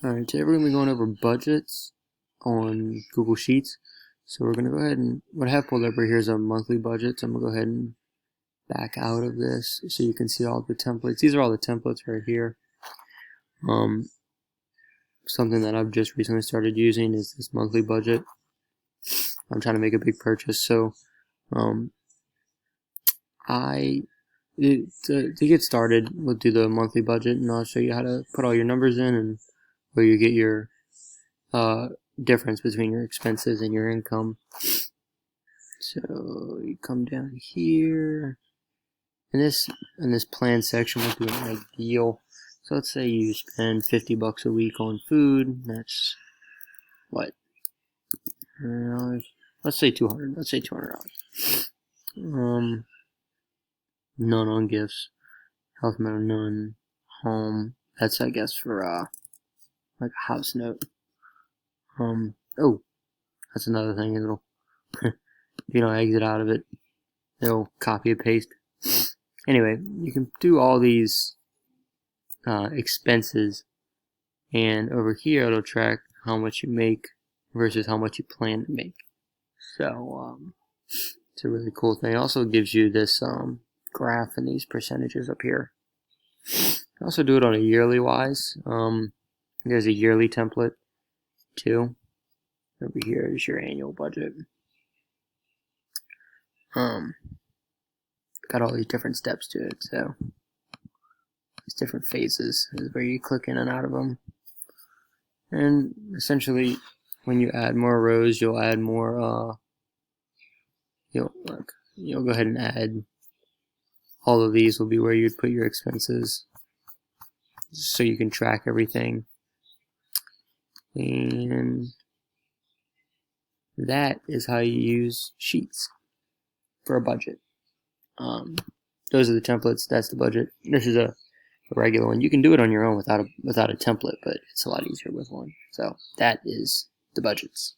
Alright, today we're going to be going over budgets on Google Sheets. So we're going to go ahead and, what I have pulled up right here is a monthly budget. So I'm going to go ahead and back out of this so you can see all the templates. These are all the templates right here. Something that I've just recently started using is this monthly budget. I'm trying to make a big purchase, so to get started, we'll do the monthly budget, and I'll show you how to put all your numbers in and where you get your difference between your expenses and your income. So you come down here. In this plan section, we'll do an ideal. So let's say you spend $50 a week on food. That's what? Let's say $200. Let's say $200. None on gifts. Health matter, none. Home. That's, I guess, for like a house note. Oh, that's another thing. It'll if you don't exit out of it, it'll copy and paste. Anyway, you can do all these expenses, and over here it'll track how much you make versus how much you plan to make. So it's a really cool thing. It also gives you this graph and these percentages up here. You can also do it on a yearly wise. There's a yearly template too. Over here is your annual budget. Got all these different steps to it, so these different phases is where you click in and out of them. And essentially, when you add more rows, you'll add more. You'll go ahead and add. All of these will be where you'd put your expenses, so you can track everything. And that is how you use Sheets for a budget. Those are the templates. That's the budget. This is a regular one. You can do it on your own without a template, but it's a lot easier with one. So that is the budgets.